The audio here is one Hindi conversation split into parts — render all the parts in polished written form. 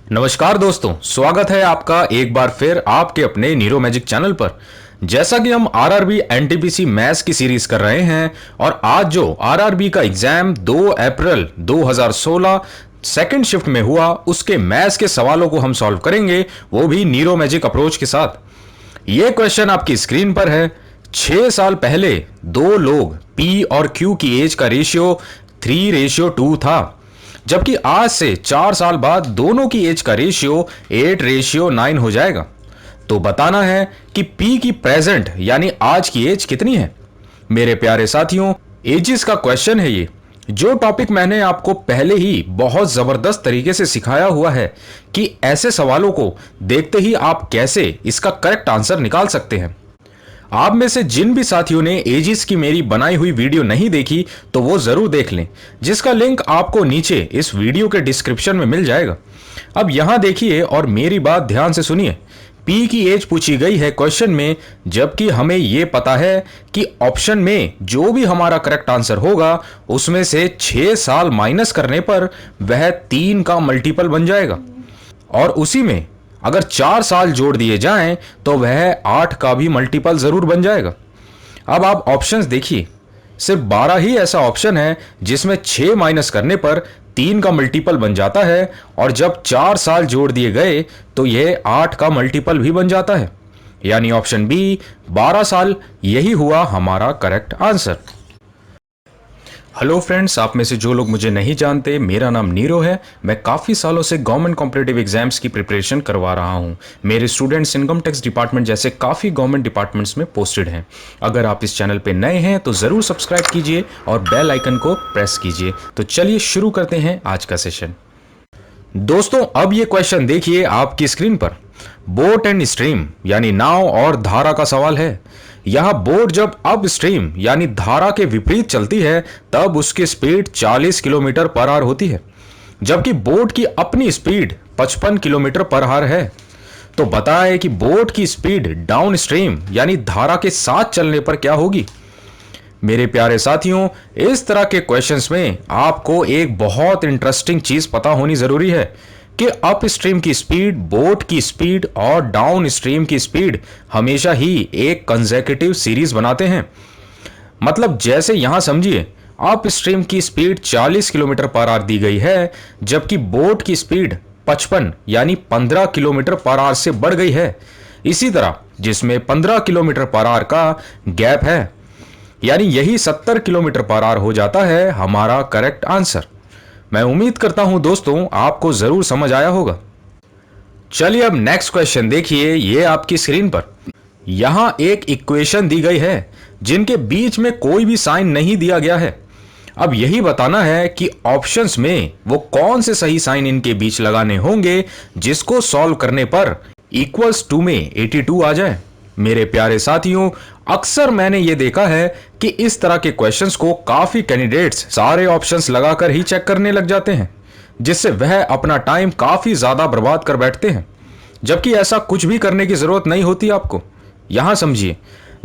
नमस्कार दोस्तों, स्वागत है आपका एक बार फिर आपके अपने नीरो मैजिक चैनल पर। जैसा कि हम आरआरबी एनटीपीसी मैथ्स की सीरीज कर रहे हैं और आज जो आरआरबी का एग्जाम 2 अप्रैल 2016 सेकंड शिफ्ट में हुआ उसके मैथ्स के सवालों को हम सॉल्व करेंगे, वो भी नीरो मैजिक अप्रोच के साथ। ये क्वेश्चन आपकी स्क्रीन पर है। 6 साल पहले दो लोग पी और क्यू की एज का रेशियो 3:2 था, जबकि आज से 4 साल बाद दोनों की एज का रेशियो 8:9 हो जाएगा। तो बताना है कि पी की प्रेजेंट यानी आज की एज कितनी है। मेरे प्यारे साथियों, एजिस का क्वेश्चन है ये, जो टॉपिक मैंने आपको पहले ही बहुत जबरदस्त तरीके से सिखाया हुआ है कि ऐसे सवालों को देखते ही आप कैसे इसका करेक्ट आंसर निकाल सकते हैं। आप में से जिन भी साथियों ने एजिस की मेरी बनाई हुई वीडियो नहीं देखी तो वो जरूर देख लें, जिसका लिंक आपको नीचे इस वीडियो के डिस्क्रिप्शन में मिल जाएगा। अब यहां देखिए और मेरी बात ध्यान से सुनिए। पी की एज पूछी गई है क्वेश्चन में, जबकि हमें यह पता है कि ऑप्शन में जो भी हमारा करेक्ट आंसर होगा उसमें से 6 साल माइनस करने पर वह 3 का मल्टीपल बन जाएगा और उसी में अगर 4 साल जोड़ दिए जाएं तो वह 8 का भी मल्टीपल जरूर बन जाएगा। अब आप ऑप्शंस देखिए, सिर्फ 12 ही ऐसा ऑप्शन है जिसमें 6 माइनस करने पर 3 का मल्टीपल बन जाता है और जब 4 साल जोड़ दिए गए तो यह 8 का मल्टीपल भी बन जाता है। यानी ऑप्शन बी 12 साल यही हुआ हमारा करेक्ट आंसर। हेलो फ्रेंड्स, आप में से जो लोग मुझे नहीं जानते, मेरा नाम नीरो है। मैं काफ़ी सालों से गवर्नमेंट कॉम्पिटिटिव एग्जाम्स की प्रिपरेशन करवा रहा हूं। मेरे स्टूडेंट्स इनकम टैक्स डिपार्टमेंट जैसे काफ़ी गवर्नमेंट डिपार्टमेंट्स में पोस्टेड हैं। अगर आप इस चैनल पे नए हैं तो ज़रूर सब्सक्राइब कीजिए और बेल आइकन को प्रेस कीजिए। तो चलिए शुरू करते हैं आज का सेशन। दोस्तों, अब ये क्वेश्चन देखिए आपकी स्क्रीन पर। बोट एंड स्ट्रीम यानी नाव और धारा का सवाल है। यह बोट जब अप स्ट्रीम यानी धारा के विपरीत चलती है तब उसकी स्पीड 40 किलोमीटर पर आवर होती है, जबकि बोट की अपनी स्पीड 55 किलोमीटर पर आवर है। तो बताएं कि बोट की स्पीड डाउन स्ट्रीम यानी धारा के साथ चलने पर क्या होगी। मेरे प्यारे साथियों, इस तरह के क्वेश्चंस में आपको एक बहुत इंटरेस्टिंग चीज पता होनी जरूरी है कि अप स्ट्रीम की स्पीड, बोट की स्पीड और डाउन स्ट्रीम की स्पीड हमेशा ही एक कंसेक्यूटिव सीरीज बनाते हैं। मतलब जैसे यहां समझिए, अप स्ट्रीम की स्पीड 40 किलोमीटर पर आवर दी गई है, जबकि बोट की स्पीड 55 यानी 15 किलोमीटर पर आवर से बढ़ गई है। इसी तरह जिसमें 15 किलोमीटर पर आवर का गैप है, यानी यही 70 किलोमीटर पर आवर हो जाता है हमारा करेक्ट आंसर। मैं उम्मीद करता हूं दोस्तों आपको जरूर समझ आया होगा। चलिए अब नेक्स्ट क्वेश्चन देखिए, ये आपकी स्क्रीन पर। यहां एक इक्वेशन दी गई है जिनके बीच में कोई भी साइन नहीं दिया गया है। अब यही बताना है कि ऑप्शंस में वो कौन से सही साइन इनके बीच लगाने होंगे जिसको सॉल्व करने पर इक्वल्स टू में 82 आ जाए। मेरे प्यारे साथियों, अक्सर मैंने ये देखा है कि इस तरह के क्वेश्चंस को काफी कैंडिडेट्स सारे ऑप्शंस लगाकर ही चेक करने लग जाते हैं, जिससे वह अपना टाइम काफी ज्यादा बर्बाद कर बैठते हैं, जबकि ऐसा कुछ भी करने की जरूरत नहीं होती आपको। यहां समझिए,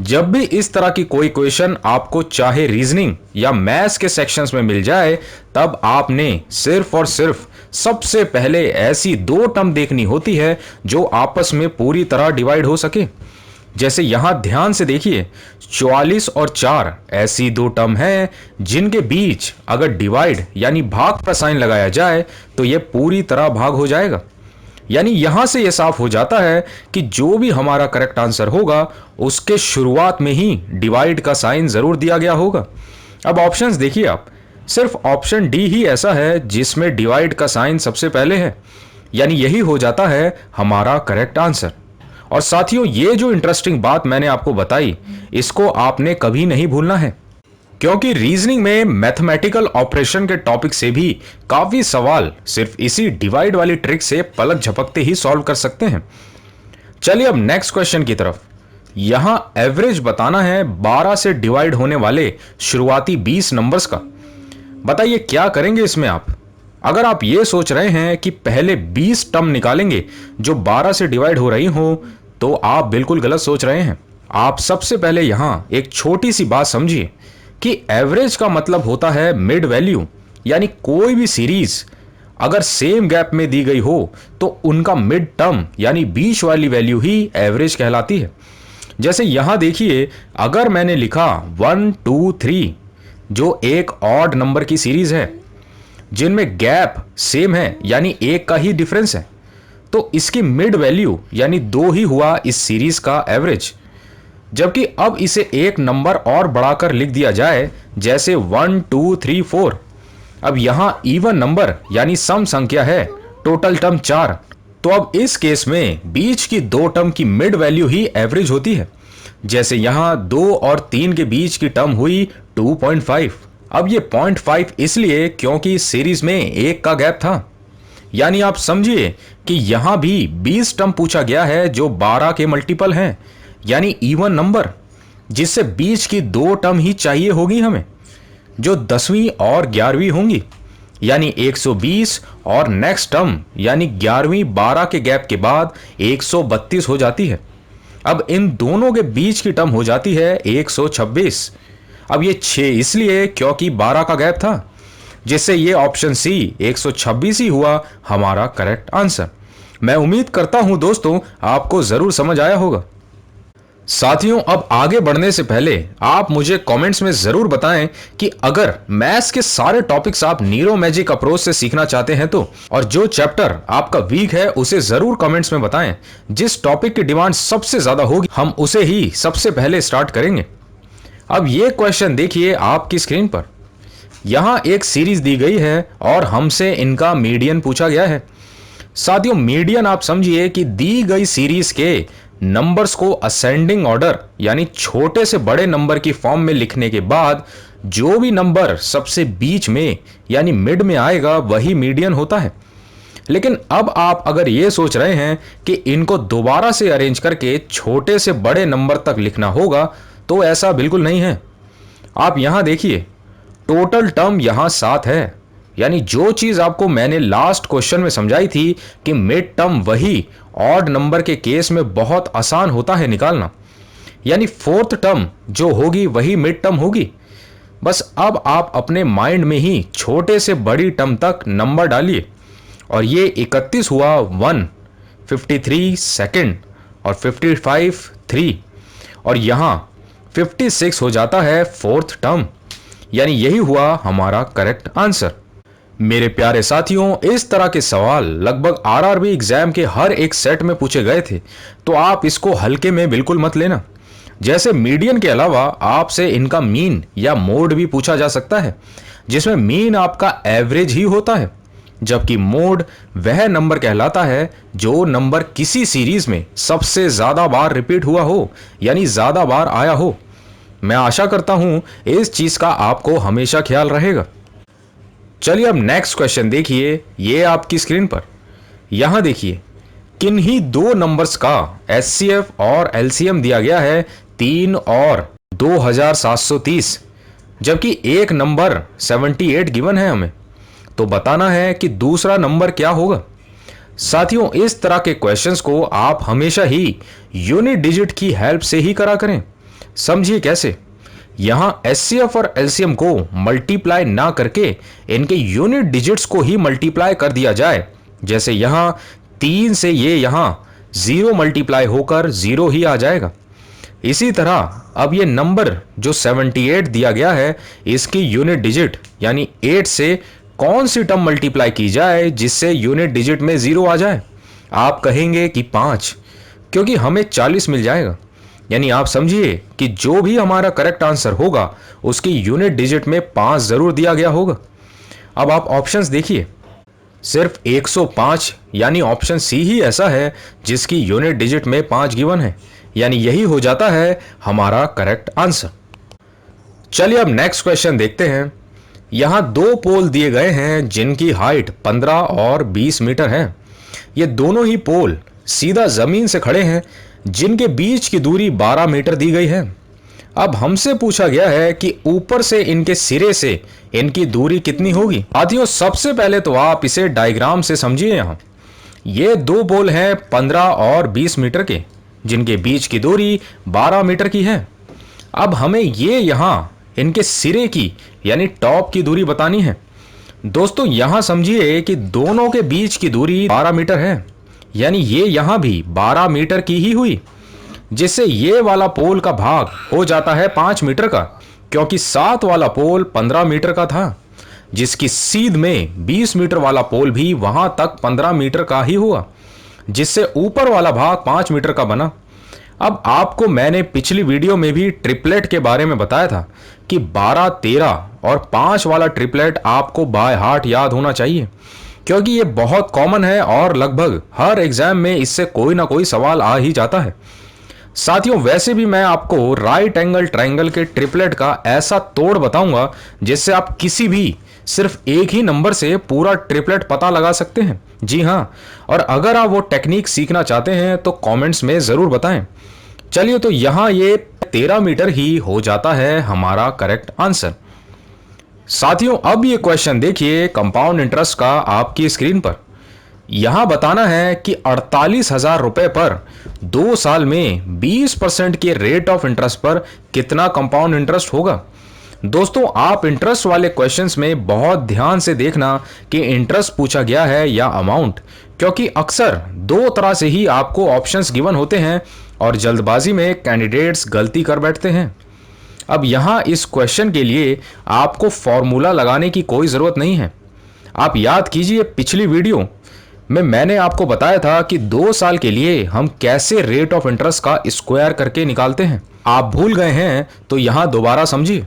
जब भी इस तरह की कोई क्वेश्चन आपको चाहे रीजनिंग या मैथ्स के सेक्शंस में मिल जाए, तब आपने सिर्फ और सिर्फ सबसे पहले ऐसी 2 टर्म देखनी होती है जो आपस में पूरी तरह डिवाइड हो सके। जैसे यहां ध्यान से देखिए, 44 और 4 ऐसी 2 टर्म हैं जिनके बीच अगर डिवाइड यानी भाग का साइन लगाया जाए तो यह पूरी तरह भाग हो जाएगा। यानी यहां से यह साफ हो जाता है कि जो भी हमारा करेक्ट आंसर होगा उसके शुरुआत में ही डिवाइड का साइन जरूर दिया गया होगा। अब ऑप्शंस देखिए आप, सिर्फ ऑप्शन डी ही ऐसा है जिसमें डिवाइड का साइन सबसे पहले है, यानी यही हो जाता है हमारा करेक्ट आंसर। और साथियों, ये जो इंटरेस्टिंग बात मैंने आपको बताई, इसको आपने कभी नहीं भूलना है, क्योंकि रीजनिंग में मैथमेटिकल ऑपरेशन के टॉपिक से भी काफी सवाल सिर्फ इसी डिवाइड वाली ट्रिक से पलक झपकते ही सॉल्व कर सकते हैं। चलिए अब नेक्स्ट क्वेश्चन की तरफ। यहां एवरेज बताना है 12 से डिवाइड होने वाले शुरुआती 20 नंबर्स का। बताइए क्या करेंगे इसमें आप। अगर आप ये सोच रहे हैं कि पहले 20 टर्म निकालेंगे जो 12 से डिवाइड हो रही हो, तो आप बिल्कुल गलत सोच रहे हैं। आप सबसे पहले यहां एक छोटी सी बात समझिए कि एवरेज का मतलब होता है मिड वैल्यू, यानी कोई भी सीरीज अगर सेम गैप में दी गई हो तो उनका मिड टर्म यानी बीच वाली वैल्यू ही एवरेज कहलाती है। जैसे यहां देखिए, अगर मैंने लिखा 1 2 3 जो एक ऑड नंबर की सीरीज है जिनमें गैप सेम है यानी एक का ही डिफरेंस है, तो इसकी मिड वैल्यू यानी 2 ही हुआ इस सीरीज का एवरेज। जबकि अब इसे एक नंबर और बढ़ाकर लिख दिया जाए, जैसे 1 2 3 4। अब यहां इवन नंबर यानी सम संख्या है, टोटल टर्म 4, तो अब इस केस में बीच की दो टर्म की मिड वैल्यू ही एवरेज होती है। जैसे यहां 2 और 3 के बीच की टर्म हुई 2.5। अब ये 0.5 इसलिए क्योंकि सीरीज में एक का गैप था। यानी आप समझिए कि यहां भी 20 टर्म पूछा गया है जो 12 के मल्टीपल हैं, यानी इवन नंबर, जिससे बीच की दो टर्म ही चाहिए होगी हमें, जो 10वीं और 11वीं होंगी, यानी 120 और नेक्स्ट टर्म यानी 11वीं 12 के गैप के बाद 132 हो जाती है। अब इन दोनों के बीच की टर्म हो जाती है 126। अब ये 6 इसलिए क्योंकि 12 का गैप था, जिससे ये ऑप्शन सी 126 ही हुआ हमारा करेक्ट आंसर। मैं उम्मीद करता हूं दोस्तों आपको जरूर समझ आया होगा। साथियों, अब आगे बढ़ने से पहले आप मुझे कमेंट्स में जरूर बताएं कि अगर मैथ्स के सारे टॉपिक्स आप नीरो मैजिक अप्रोच से सीखना चाहते हैं तो, और जो चैप्टर आपका वीक है उसे जरूर कमेंट्स में बताएं। जिस टॉपिक की डिमांड सबसे ज्यादा होगी हम उसे ही सबसे पहले स्टार्ट करेंगे। अब ये क्वेश्चन देखिए आपकी स्क्रीन पर। यहां एक सीरीज दी गई है और हमसे इनका मीडियन पूछा गया है। साथियों, मीडियन आप समझिए कि दी गई सीरीज के नंबर्स को असेंडिंग ऑर्डर यानी छोटे से बड़े नंबर की फॉर्म में लिखने के बाद जो भी नंबर सबसे बीच में यानी मिड में आएगा वही मीडियन होता है। लेकिन अब आप अगर ये सोच रहे हैं कि इनको दोबारा से अरेंज करके छोटे से बड़े नंबर तक लिखना होगा, तो ऐसा बिल्कुल नहीं है। आप यहां देखिए, टोटल टर्म यहां 7 है, यानी जो चीज आपको मैंने लास्ट क्वेश्चन में समझाई थी कि मिड टर्म वही ऑड नंबर के केस में बहुत आसान होता है निकालना, यानी फोर्थ टर्म जो होगी वही मिड टर्म होगी। बस अब आप अपने माइंड में ही छोटे से बड़ी टर्म तक नंबर डालिए, और ये 31 हुआ 1, 53 सेकंड, और 55 3, और यहां 56 हो जाता है फोर्थ टर्म, यानी यही हुआ हमारा करेक्ट आंसर। मेरे प्यारे साथियों, इस तरह के सवाल लगभग आरआरबी एग्जाम के हर एक सेट में पूछे गए थे, तो आप इसको हल्के में बिल्कुल मत लेना। जैसे मीडियन के अलावा आपसे इनका मीन या मोड भी पूछा जा सकता है, जिसमें मीन आपका एवरेज ही होता है, जबकि मोड वह नंबर कहलाता है जो नंबर किसी सीरीज में सबसे ज्यादा बार रिपीट हुआ हो, यानी ज्यादा बार आया हो। मैं आशा करता हूं इस चीज का आपको हमेशा ख्याल रहेगा। चलिए अब नेक्स्ट क्वेश्चन देखिए, ये आपकी स्क्रीन पर। यहां देखिए, किन्हीं दो नंबर्स का एचसीएफ और एलसीएम दिया गया है 3 और 2730, जबकि एक नंबर 78 गिवन है हमें, तो बताना है कि दूसरा नंबर क्या होगा। साथियों, इस तरह के क्वेश्चंस को आप हमेशा ही यूनिट डिजिट की हेल्प से ही करा करें। समझिए कैसे। यहां एचसीएफ और एलसीएम को मल्टीप्लाई ना करके इनके यूनिट डिजिट्स को ही मल्टीप्लाई कर दिया जाए। जैसे यहां 3 से ये यहां 0 मल्टीप्लाई होकर 0 ही आ जाएगा। इसी तरह अब ये नंबर जो 78 दिया गया है, इसकी यूनिट डिजिट यानी 8 से कौन सी टर्म मल्टीप्लाई की जाए जिससे यूनिट डिजिट में 0 आ जाए। आप कहेंगे कि 5, क्योंकि हमें 40 मिल जाएगा। यानी आप समझिए कि जो भी हमारा करेक्ट आंसर होगा उसकी यूनिट डिजिट में 5 जरूर दिया गया होगा। अब आप ऑप्शंस देखिए, सिर्फ 105 यानी ऑप्शन सी ही ऐसा है जिसकी यूनिट डिजिट में 5 गिवन है, यानी यही हो जाता है हमारा करेक्ट आंसर। चलिए अब नेक्स्ट क्वेश्चन देखते हैं। यहां दो पोल दिए गए हैं जिनकी हाइट 15 और 20 मीटर है। ये दोनों ही पोल सीधा जमीन से खड़े हैं, जिनके बीच की दूरी 12 मीटर दी गई है। अब हमसे पूछा गया है कि ऊपर से इनके सिरे से इनकी दूरी कितनी होगी। साथियों, सबसे पहले तो आप इसे डायग्राम से समझिए। यहाँ ये दो पोल हैं 15 और 20 मीटर के, जिनके बीच की दूरी 12 मीटर की है। अब हमें ये यहाँ इनके सिरे की यानी टॉप की दूरी बतानी है। दोस्तों यहां समझिए कि दोनों के बीच की दूरी 12 मीटर है, यानी ये यहां भी 12 मीटर की ही हुई, जिससे ये वाला पोल का भाग हो जाता है 5 मीटर का, क्योंकि 7 वाला पोल 15 मीटर का था, जिसकी सीध में 20 मीटर वाला पोल भी वहां तक 15 मीटर का ही हुआ, जिससे ऊपर वाला भाग 5 मीटर का बना। अब आपको मैंने पिछली वीडियो में भी ट्रिपलेट के बारे में बताया था कि 12, 13 और 5 वाला ट्रिपलेट आपको बाय हार्ट याद होना चाहिए, क्योंकि ये बहुत कॉमन है और लगभग हर एग्जाम में इससे कोई ना कोई सवाल आ ही जाता है। साथियों वैसे भी मैं आपको राइट एंगल ट्रायंगल के ट्रिपलेट का ऐसा तोड़ बताऊंगा जिससे आप किसी भी सिर्फ एक ही नंबर से पूरा ट्रिपलेट पता लगा सकते हैं। जी हाँ, और अगर आप वो टेक्निक सीखना चाहते हैं तो कमेंट्स में ज़रूर बताएं। चलिए, तो यहाँ ये 13 मीटर ही हो जाता है हमारा करेक्ट आंसर। साथियों अब ये क्वेश्चन देखिए कंपाउंड इंटरेस्ट का आपकी स्क्रीन पर। यहां बताना है कि 48,000 रुपए पर 2 साल में 20% के रेट ऑफ इंटरेस्ट पर कितना कंपाउंड इंटरेस्ट होगा। दोस्तों आप इंटरेस्ट वाले क्वेश्चंस में बहुत ध्यान से देखना कि इंटरेस्ट पूछा गया है या अमाउंट, क्योंकि अक्सर दो तरह से ही आपको ऑप्शंस गिवन होते हैं और जल्दबाजी में कैंडिडेट्स गलती कर बैठते हैं। अब यहां इस क्वेश्चन के लिए आपको फॉर्मूला लगाने की कोई ज़रूरत नहीं है। आप याद कीजिए पिछली वीडियो में मैंने आपको बताया था कि 2 साल के लिए हम कैसे रेट ऑफ इंटरेस्ट का स्क्वायर करके निकालते हैं। आप भूल गए हैं तो यहां दोबारा समझिए।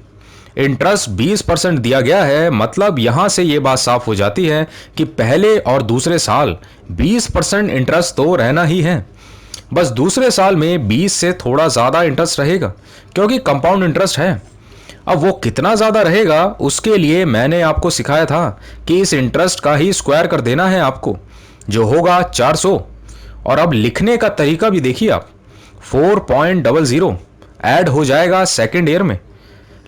इंटरेस्ट 20% दिया गया है, मतलब यहां से ये बात साफ हो जाती है कि पहले और दूसरे साल 20% इंटरेस्ट तो रहना ही है, बस दूसरे साल में 20 से थोड़ा ज़्यादा इंटरेस्ट रहेगा क्योंकि कंपाउंड इंटरेस्ट है। अब वो कितना ज़्यादा रहेगा उसके लिए मैंने आपको सिखाया था कि इस इंटरेस्ट का ही स्क्वायर कर देना है आपको, जो होगा 400। और अब लिखने का तरीका भी देखिए आप, 4.00 ऐड हो जाएगा सेकेंड ईयर में।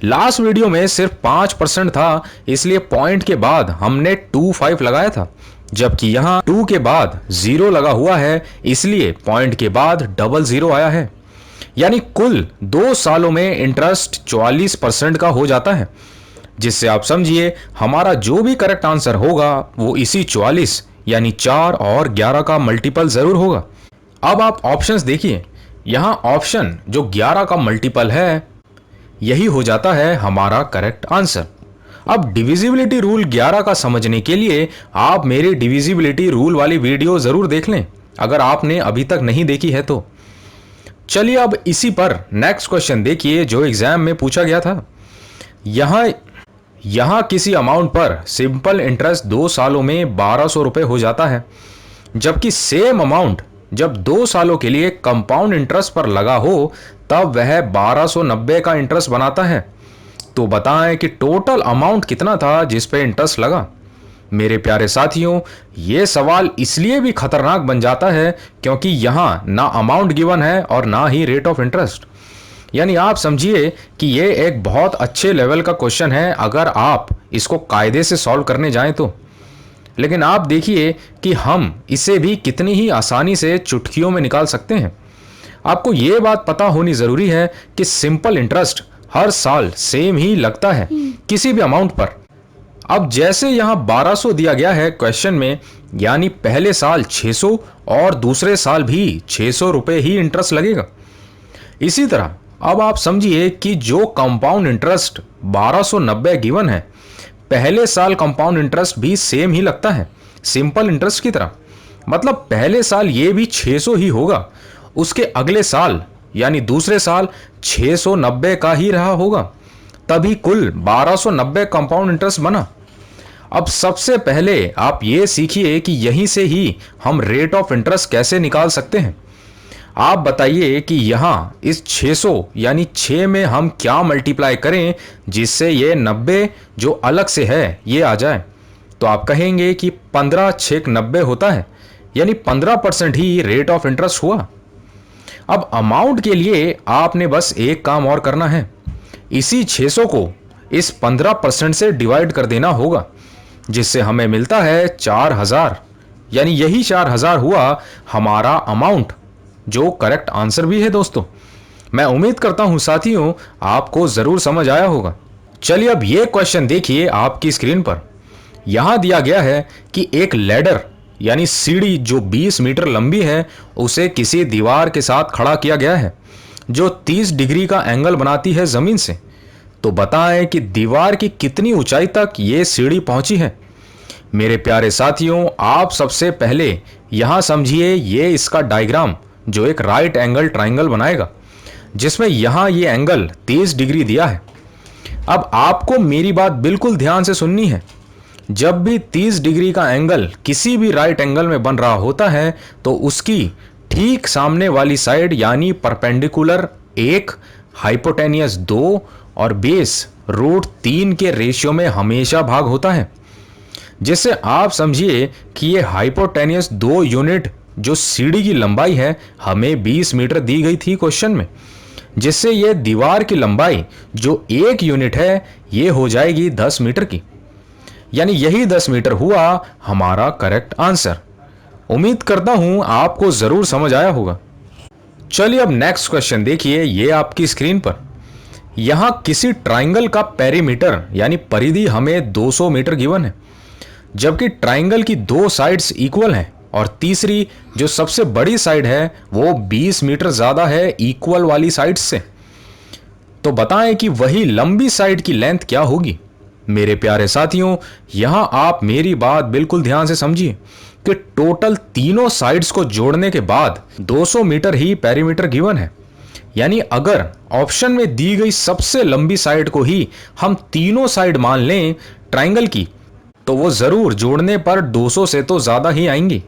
लास्ट वीडियो में सिर्फ 5% था, इसलिए पॉइंट के बाद हमने 25 लगाया था, जबकि यहाँ 2 के बाद 0 लगा हुआ है, इसलिए पॉइंट के बाद 00 आया है। यानी कुल 2 सालों में इंटरेस्ट 44% का हो जाता है, जिससे आप समझिए हमारा जो भी करेक्ट आंसर होगा वो इसी 44 यानी 4 और 11 का मल्टीपल जरूर होगा। अब आप ऑप्शंस देखिए, यहाँ ऑप्शन जो 11 का मल्टीपल है यही हो जाता है हमारा करेक्ट आंसर। अब डिविजिबिलिटी रूल 11 का समझने के लिए आप मेरी डिविजिबिलिटी रूल वाली वीडियो जरूर देख लें, अगर आपने अभी तक नहीं देखी है तो। चलिए अब इसी पर नेक्स्ट क्वेश्चन देखिए जो एग्जाम में पूछा गया था। यहां किसी अमाउंट पर सिंपल इंटरेस्ट 2 सालों में 1200 रुपए हो जाता है, जबकि सेम अमाउंट जब 2 सालों के लिए कंपाउंड इंटरेस्ट पर लगा हो तब वह 1290 का इंटरेस्ट बनाता है। तो बताएं कि टोटल अमाउंट कितना था जिस पे इंटरेस्ट लगा। मेरे प्यारे साथियों, ये सवाल इसलिए भी खतरनाक बन जाता है क्योंकि यहाँ ना अमाउंट गिवन है और ना ही रेट ऑफ इंटरेस्ट। यानी आप समझिए कि ये एक बहुत अच्छे लेवल का क्वेश्चन है अगर आप इसको कायदे से सॉल्व करने जाएं तो। लेकिन आप देखिए कि हम इसे भी कितनी ही आसानी से चुटकियों में निकाल सकते हैं। आपको ये बात पता होनी ज़रूरी है कि सिंपल इंटरेस्ट हर साल सेम ही लगता है किसी भी अमाउंट पर। अब जैसे यहाँ 1200 दिया गया है क्वेश्चन में, यानी पहले साल 600 और दूसरे साल भी 600 रुपए ही इंटरेस्ट लगेगा। इसी तरह अब आप समझिए कि जो कंपाउंड इंटरेस्ट 1290 गिवन है, पहले साल कंपाउंड इंटरेस्ट भी सेम ही लगता है सिंपल इंटरेस्ट की तरह, मतलब पहले साल ये भी 600 ही होगा, उसके अगले साल यानी दूसरे साल 690 का ही रहा होगा, तभी कुल 1290 कंपाउंड इंटरेस्ट बना। अब सबसे पहले आप ये सीखिए कि यहीं से ही हम रेट ऑफ इंटरेस्ट कैसे निकाल सकते हैं। आप बताइए कि यहाँ इस 600 यानी 6 में हम क्या मल्टीप्लाई करें जिससे ये 90 जो अलग से है ये आ जाए। तो आप कहेंगे कि 15 6 90 होता है, यानी 15% ही रेट ऑफ इंटरेस्ट हुआ। अब अमाउंट के लिए आपने बस एक काम और करना है, इसी 600 को इस 15% से डिवाइड कर देना होगा, जिससे हमें मिलता है 4000, यानी यही 4000 हुआ हमारा अमाउंट, जो करेक्ट आंसर भी है। दोस्तों मैं उम्मीद करता हूं साथियों आपको जरूर समझ आया होगा। चलिए अब ये क्वेश्चन देखिए आपकी स्क्रीन पर। यहाँ दिया गया है कि एक लैडर यानी सीढ़ी जो 20 मीटर लंबी है उसे किसी दीवार के साथ खड़ा किया गया है जो 30 डिग्री का एंगल बनाती है जमीन से। तो बताएं कि दीवार की कितनी ऊंचाई तक ये सीढ़ी पहुंची है। मेरे प्यारे साथियों, आप सबसे पहले यहां समझिए ये इसका डायग्राम जो एक राइट एंगल ट्राइंगल बनाएगा, जिसमें यहां ये एंगल 30 डिग्री दिया है। अब आपको मेरी बात बिल्कुल ध्यान से सुननी है। जब भी 30 डिग्री का एंगल किसी भी राइट एंगल में बन रहा होता है तो उसकी ठीक सामने वाली साइड यानी परपेंडिकुलर 1, हाइपोटेनियस 2 और बेस √3 के रेशियो में हमेशा भाग होता है। जिससे आप समझिए कि ये हाइपोटेनियस 2 यूनिट जो सीढ़ी की लंबाई है हमें 20 मीटर दी गई थी क्वेश्चन में, जिससे ये दीवार की लंबाई जो 1 यूनिट है ये हो जाएगी 10 मीटर की। यानी यही 10 मीटर हुआ हमारा करेक्ट आंसर। उम्मीद करता हूं आपको जरूर समझ आया होगा। चलिए अब नेक्स्ट क्वेश्चन देखिए, ये आपकी स्क्रीन पर। यहां किसी ट्राइंगल का पेरीमीटर यानी परिधि हमें 200 मीटर गिवन है, जबकि ट्राइंगल की 2 साइड्स इक्वल हैं और तीसरी जो सबसे बड़ी साइड है वो 20 मीटर ज्यादा है इक्वल वाली साइड से। तो बताएं कि वही लंबी साइड की लेंथ क्या होगी। मेरे प्यारे साथियों, यहां आप मेरी बात बिल्कुल ध्यान से समझिए कि टोटल तीनों साइड्स को जोड़ने के बाद 200 मीटर ही पेरीमीटर गिवन है। यानी अगर ऑप्शन में दी गई सबसे लंबी साइड को ही हम तीनों साइड मान लें ट्राइंगल की, तो वो जरूर जोड़ने पर 200 से तो ज्यादा ही आएंगी।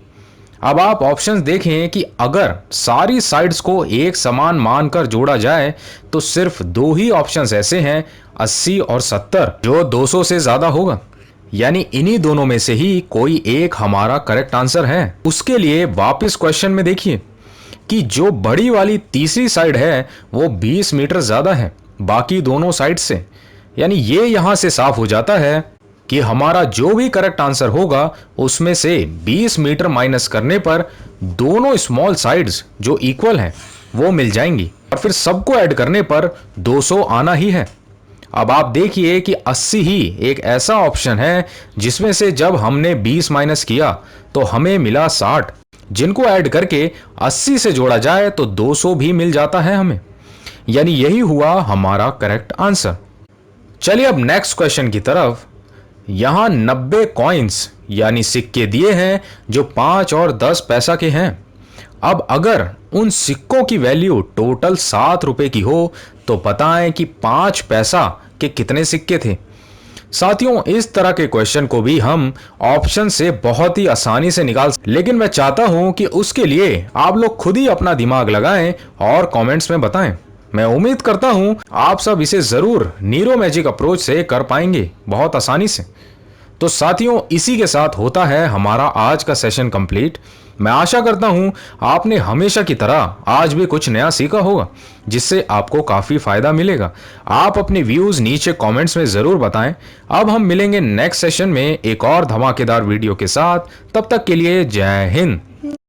अब आप ऑप्शंस देखें कि अगर सारी साइड्स को एक समान मानकर जोड़ा जाए तो सिर्फ 2 ही ऑप्शंस ऐसे हैं, 80 और 70, जो 200 से ज्यादा होगा। यानी इन्हीं दोनों में से ही कोई एक हमारा करेक्ट आंसर है। उसके लिए वापस क्वेश्चन में देखिए कि जो बड़ी वाली तीसरी साइड है वो 20 मीटर ज्यादा है बाकी दोनों साइड से। यानी ये यहां से साफ हो जाता है कि हमारा जो भी करेक्ट आंसर होगा उसमें से 20 मीटर माइनस करने पर दोनों स्मॉल साइड्स जो इक्वल हैं वो मिल जाएंगी और फिर सबको ऐड करने पर 200 आना ही है। अब आप देखिए कि 80 ही एक ऐसा ऑप्शन है जिसमें से जब हमने 20 माइनस किया तो हमें मिला 60, जिनको ऐड करके 80 से जोड़ा जाए तो 200 भी मिल जाता है हमें। यानी यही हुआ हमारा करेक्ट आंसर। चलिए अब नेक्स्ट क्वेश्चन की तरफ। यहां 90 कॉइन्स यानी सिक्के दिए हैं जो 5 और 10 पैसा के हैं। अब अगर उन सिक्कों की वैल्यू टोटल 7 रुपए की हो तो बताएं कि 5 पैसा के कितने सिक्के थे। साथियों, इस तरह के क्वेश्चन को भी हम ऑप्शन से बहुत ही आसानी से निकाल, लेकिन मैं चाहता हूं कि उसके लिए आप लोग खुद ही अपना दिमाग लगाएं और कमेंट्स में बताएं। मैं उम्मीद करता हूं आप सब इसे जरूर नीरो मैजिक अप्रोच से कर पाएंगे बहुत आसानी से। तो साथियों, इसी के साथ होता है हमारा आज का सेशन कंप्लीट। मैं आशा करता हूं आपने हमेशा की तरह आज भी कुछ नया सीखा होगा जिससे आपको काफी फायदा मिलेगा। आप अपने व्यूज नीचे कमेंट्स में जरूर बताएं। अब हम मिलेंगे नेक्स्ट सेशन में एक और धमाकेदार वीडियो के साथ। तब तक के लिए जय हिंद।